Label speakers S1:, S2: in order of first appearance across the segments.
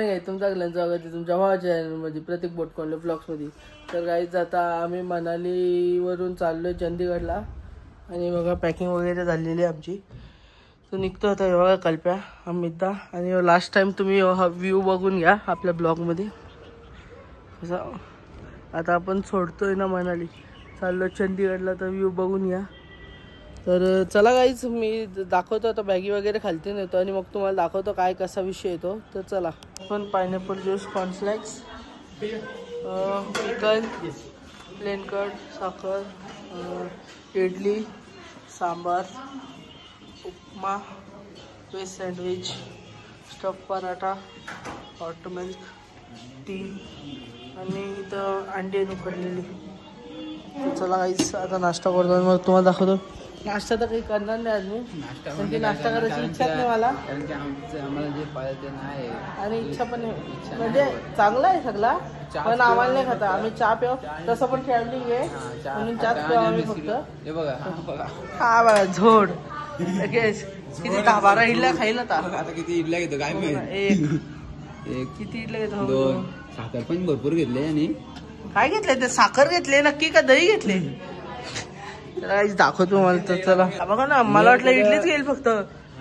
S1: Morning आहे, तुमचा स्वागत आहे तुमच्या भावा चॅनलमध्ये प्रतीक बोटकोंडले ब्लॉग्समध्ये. तर गाईज आता आम्ही मनालीवरून चाललोय चंदीगडला आणि बघा पॅकिंग वगैरे झालेली आहे आमची. तो निघतो आता. हे बघा कल्प्या, अमितदा आणि लास्ट टाइम तुम्ही हा व्ह्यू बघून घ्या आपल्या ब्लॉगमध्ये. आता आपण सोडतोय ना मनाली, चाललो चंदीगडला, तर व्ह्यू बघून घ्या. तर चला गाईज, मी दाखवतो आता. बॅगी वगैरे खालती नेतो आणि मग तुम्हाला दाखवतो काय कसा विषय येतो. तर चला. आपण pineapple juice, cornflakes, chicken, plain cut, साखर, idli, sambar, upma, veg sandwich, stuff paratha, hot milk, tea आणि इथं अंडी उकडलेली. तर चला गाईज, आता नाश्ता करतो मग तुम्हाला दाखवतो. नाश्ता तर काही करणार नाही आज मी, पण ती नाश्ता करायची इच्छा नाही मला,
S2: कारण की आम्हाला जे पाहिजे ते नाही
S1: आणि इच्छा पण नाही. म्हणजे चांगला आहे सगळा, पण आम्हाला नाही खाता. आम्ही चहा प्याव, तसं पण ट्रॅव्हलिंग आहे म्हणून चहाच प्याव आम्ही फक्त.
S2: हे बघा
S1: हा बघा झोड लगेच किती 10-12 इडल्या खाईल आता.
S2: आता किती इडल्या घेतो काय माहिती.
S1: एक किती इडल्या घेतो?
S2: 2. साखर पण भरपूर घेतले. आणि
S1: काय घेतले ते? साखर घेतले नक्की का दही घेतले? तर दाखवतो मला. तर चला बघा ना, मला वाटलं इडलीच घेईल फक्त,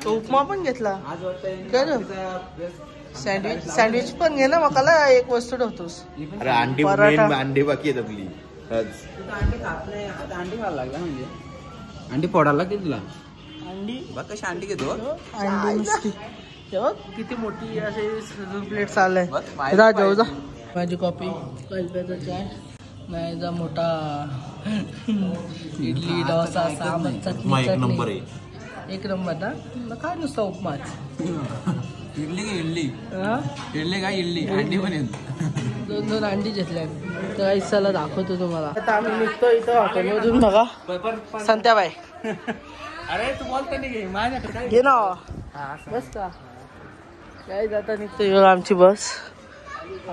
S1: तो उपमा पण घेतला. सँडविच पण घे ना, मकाला एक वस्तू ठेवतोस.
S2: पराठा, अंडी बाकी आहेत आपली. अंडी खात नाही आता, अंडी खायला लागला. म्हणजे अंडी फोडायला लागते तुला.
S1: अंडी
S2: बघ कशी अंडी घेतो.
S1: अंडी किती मोठी असे प्लेट चाललंय. जा माझी कॉफी, कल्प्याचा चाय, माझा मोठा इडली, डोसा, सांबार, चटणी. एक नंबर ना. काय नुसतं उपमाच.
S2: इडली काय इडली अंडी पण येत.
S1: 2 अंडी घेतल्या. तर चला दाखवतो तुम्हाला. आता आम्ही निघतो इथं हॉटेलमधून. बघा संत्याबाई.
S2: अरे तू बोलता नाही माझ्याकडे
S1: घे ना बस का काय. आता निघतो आमची बस.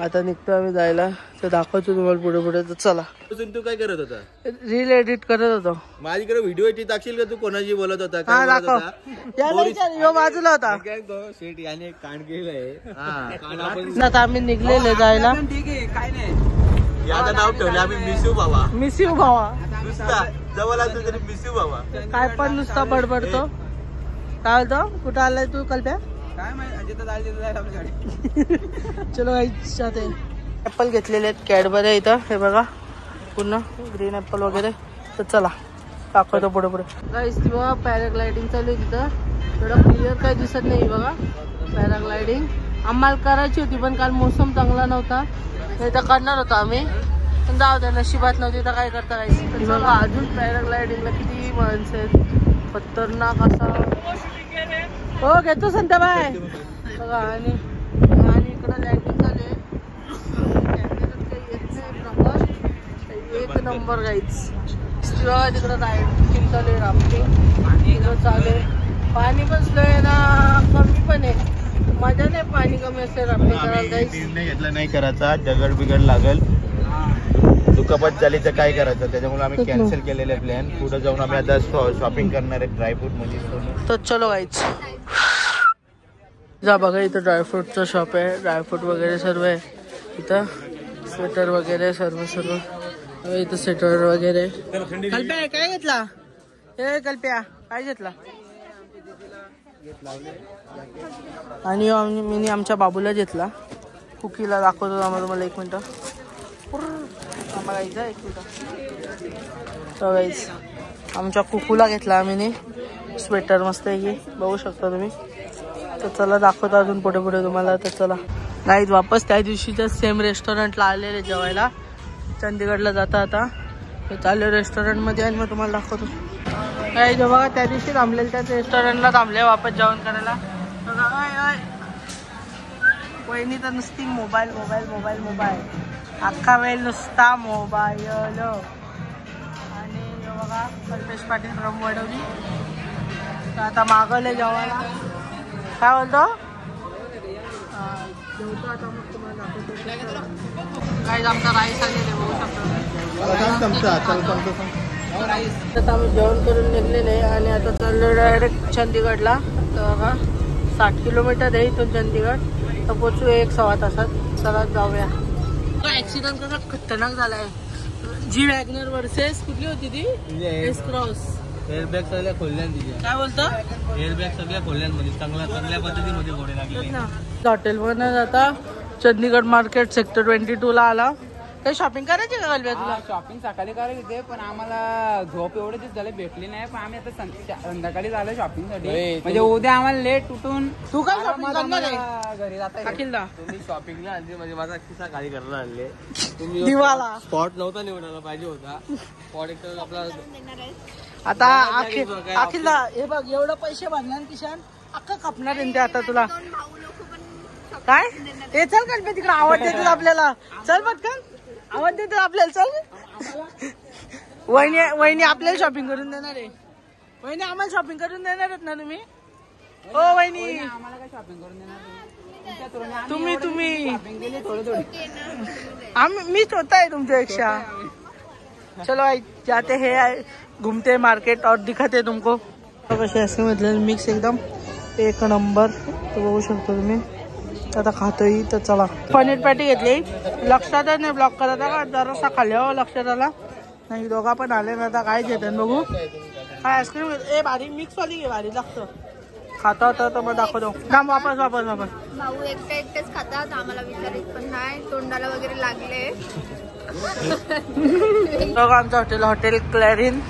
S1: आता निघतो आम्ही जायला. तर दाखवतो तुम्हाला पुढे पुढे. तर चला.
S3: तू काय करत होता?
S1: रील एडिट करत होतो.
S3: माझ्याकडे व्हिडिओ एडिट टाकशील का? तू कोणाशी बोलत होता?
S1: काय दाखव. बाजूला होता.
S3: शेट याने कांड केलंय.
S1: आता आम्ही निघलेले जायला.
S2: ठीक आहे काय नाही.
S3: याचं नाव ठेवलं आम्ही मिसू बाबा.
S1: मिसू भावा.
S3: नुसता जवळ असतो तरी मिसू बाबा.
S1: काय पण नुसता बडबडतो. काय होतं? कुठं आलाय तू कल्प्या?
S2: काय माहिती.
S1: चलो ऍपल घेतलेले आहेत. कॅडबरी आहे इथं. हे बघा पूर्ण ग्रीन ऍपल वगैरे. तर चला दाखवतो पुढे पुढे. गाईस ती बघा पॅराग्लायडिंग चालू आहे तिथं. थोडं क्लिअर काही दिसत नाही. बघा पॅराग्लायडिंग आम्हाला करायची होती, पण काल मोसम चांगला नव्हता. नाही तर करणार होता आम्ही, पण जाऊ द्या, नशिबात नव्हती तर काय करता. गाईस बघा अजून पॅराग्लायडिंगला किती माणसं आहेत. खतरनाक असा. हो घेतो संध्याबाई. बघा आणि इकडं लँडिंग चालू आहे. एक नंबर गाईच. तिकडं रायडिंग चालू आहे, राफ्टिंग चालू आहे. पाणी पण स्लो आहे ना, कमी पण आहे. मजा नाही पाणी कमी असते राफ्टिंग करायला. गाईच
S3: निर्णय घेतला नाही करायचा, दगड बिगड लागल, दुखापत झाली तर काय करायचं. त्याच्यामुळे आम्ही कॅन्सल केलेले प्लॅन. पुढे जाऊन आम्ही आता शॉपिंग करणार आहे ड्रायफ्रूट मध्ये.
S1: तर चलो गाईच जा. बघा इथं ड्रायफ्रूटचं शॉप आहे. ड्रायफ्रूट वगैरे सर्व आहे इथं. स्वेटर वगैरे सर्व इथं. स्वेटर वगैरे. कल्प्या काय घेतला? हे कल्प्या काय घेतला? आणि मी आमच्या बाबूला घेतला. कुकीला दाखवतो आम्हाला. तुम्हाला 1 मिनिट आम्हाला यायचं. 1 मिनिट. तर गाईस आमच्या कुकूला घेतला आम्ही स्वेटर. मस्त आहे की बघू शकता तुम्ही. तर चला दाखवतो अजून पुढे पुढे तुम्हाला. तर चला गाईज वापस त्या दिवशीच्या सेम रेस्टॉरंटला आलेले जेवायला. चंदीगडला जाता आता चालले रेस्टॉरंटमध्ये आणि मग तुम्हाला दाखवतो. गाईज बघा त्या दिवशी थांबलेले त्याच रेस्टॉरंटला थांबले वापस जेवण करायला. बघा वहिनी तर नुसती मोबाईल मोबाईल मोबाईल मोबाईल अख्खा वेळ नुसता मोबाईल. आणि बघा कल्पेश पाटील ब्रह्मवडवली. तर आता मागवले जेवायला. काय बोलतो? जेवतो आता मग तुम्हाला दाखवतो. गाईज आमचा राईस आलेले बघू शकतो. आता आम्ही जेवण करून निघलेले आहे आणि आता चाललो डायरेक्ट चंदीगडला. तर बघा 60 किलोमीटर आहे इथून चंदीगड. तर पोचू 1-1.25 तासात. चला जाऊया. ऍक्सिडेंट कसा खतरनाक झालाय. जी वॅगनर वर्सेस कुठली होती ती एस क्रॉस.
S2: एअरबॅग सगळ्या खोलल्यान तिच्या.
S1: काय बोलतो
S2: एअरबॅग सगळ्या खोलल्यांमध्ये चांगल्या पद्धतीमध्ये घोडे लागले.
S1: हॉटेल वर आता चंदीगड मार्केट सेक्टर 22 ला आला. काही शॉपिंग करायची का गलब्या तुला?
S4: शॉपिंग सकाळी करायची होते पण आम्हाला झोप एवढे दिवस झाले भेटली नाही. पण आम्ही आता संध्याकाळी झालं शॉपिंग साठी. म्हणजे उद्या आम्हाला लेट उठून
S1: तू काय शॉपिंग करणार आहे
S4: घरी जाता.
S1: अखिलदा
S2: तुम्ही शॉपिंगला आणली म्हणजे माझा किस्सा खाली करायला आणले.
S1: दिवाला
S2: स्पॉट नव्हता निवडायला पाहिजे होता. स्पॉट एक तर आपला
S1: आता अखिलदा हे बघ एवढं पैसे भरणार किशान अख्खा खपणार आहे ते आता तुला. काय हे चल गणपती तिकडे आवाज देतात आपल्याला. चल पटकन आवाज देतात आपल्याला. चल वहिनी आपल्याला शॉपिंग करून देणार आहे. वहिनी आम्हाला शॉपिंग करून देणार आहेत ना तुम्ही? हो वहिनी
S4: आम्हाला काय शॉपिंग करून देणार
S1: तुम्ही
S4: शॉपिंग केली थोडी.
S1: मीच होता है तुमच्यापेक्षा. चलो आई जाते हैं घूमते मार्केट और दिखाते तुमको. कसे आईस्क्रीम मिक्स एकदम एक नंबर. तो बघू शकतो तुम्ही. आता खातोय तर चला. पनीर पॅटी घेतली. लक्षात नाही ब्लॉक करायचा का जरासा खाल्ल्यावर लक्षात आला नाही. दोघा पण आले ना. आता काय घेतात बघू. काय आईस्क्रीम ए भारी मिक्स वाली घे भारी लागतं. खाता होता तर मग दाखवतो. थांब वापस
S5: भाऊ एकटेच खातात. आम्हाला विचारित पण नाही. तोंडाला वगैरे लागले.
S1: आमचं हॉटेल क्लॅरिन.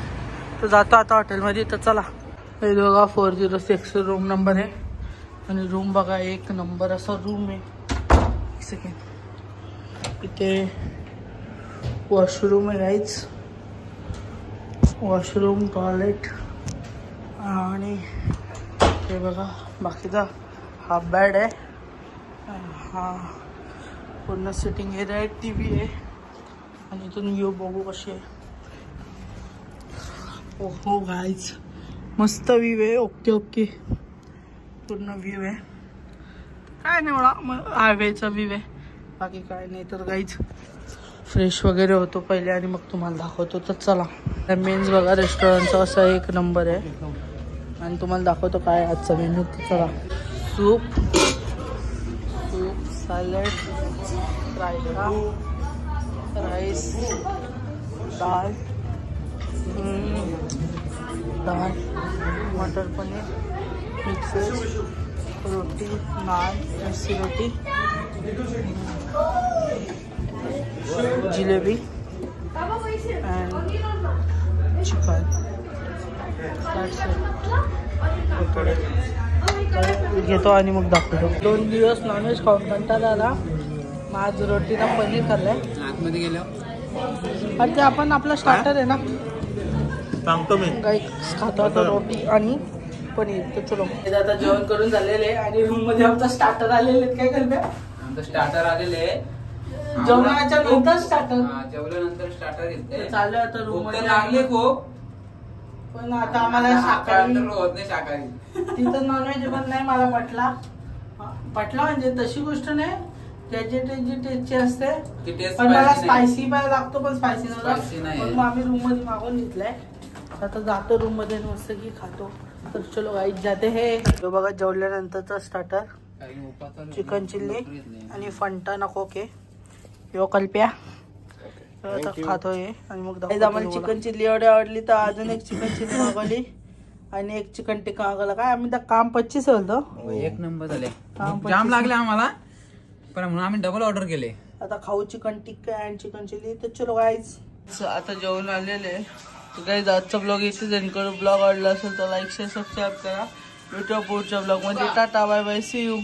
S1: तर जातो आता हॉटेलमध्ये. तर चला. हे दोघा 406 रूम नंबर आहे. आणि रूम बघा एक नंबर असा रूम आहे. एक सेकंड. इथे वॉशरूम आहे गाईज. वॉशरूम टॉयलेट आणि हे बघा बाकीचा हा बेड आहे. हा पूर्ण सिटिंग एरिया आहे. TV आहे. आणि इथून व्ह्यू बघू कशी आहे. ओहो गाईज मस्त व्ह्यू आहे. ओके पूर्ण व्ह्यू आहे. काय नाही एवढा हायवेचा व्ह्यू आहे. बाकी काय नाही. तर गाईज फ्रेश वगैरे होतो पहिले आणि मग तुम्हाला दाखवतो. तर चला. मेन्स बघा रेस्टॉरंटचा असा एक नंबर आहे. आणि तुम्हाला दाखवतो काय आजचा मेन्यू. तर चला. सूप सॅलड रायता राईस दाल मटर पनीर मिक्सर रोटी नान मिस्सी रोटी जिलेबी and chicken. घेतो आणि मग दाखवतो. 2 दिवस नॉनव्हेज खाऊन कंटाळा आला. मग आज रोटीला पनीर खाल्लंय.
S4: आतमध्ये गेलो
S1: आणि ते आपण आपला स्टार्टर आहे ना
S2: सांगतो मी.
S1: काही खातो आता रोटी आणि पनीर. तर चलो आता जेवण करून झालेले आणि रूम मध्ये आमचा स्टार्टर आलेले. काय करते
S4: आमचं स्टार्टर आलेले.
S1: जेवणाच्या नंतर स्टार्टर.
S4: जेवल्यानंतर स्टार्टर येते.
S1: चालू आता रूम मध्ये
S4: लागले खूप.
S1: पण आता आम्हाला शाकाहारी
S4: होत नाही. शाकाहारी
S1: तिथं नॉनव्हेज पण नाही. मला पटला म्हणजे तशी गोष्ट नाही. त्याची टेस्टची असते. पण मला स्पायसी पण लागतो. पण स्पायसी नाही. मग आम्ही रूम मध्ये मागून घेतलाय. आता जातो रूम मध्ये मस्त की खातो. तर चलो गाईज जाते. हे बघा जेवल्यानंतरचा स्टार्टर चिकन चिल्ली आणि फंटा नको के यो कल्प्या. आता खातोय आणि मग आम्हाला चिकन चिल्ली एवढी आवडली तर अजून एक चिकन चिल्ली मागवली आणि एक चिकन टिक्का मागवला. काय आम्ही तर काम 25 होतं.
S4: एक नंबर झाले. जाम लागले आम्हाला पण म्हणून आम्ही डबल ऑर्डर केले.
S1: आता खाऊ chicken tikka and chicken chilli. तर चलो गाईज आता जेवण आलेले. गाईज आजचा ब्लॉग इथे ज्यांकडे ब्लॉग आवडला असेल तर लाईक शेअर सबस्क्राईब करा. भेटूया पुढच्या ब्लॉग मध्ये. Tata bye bye see you.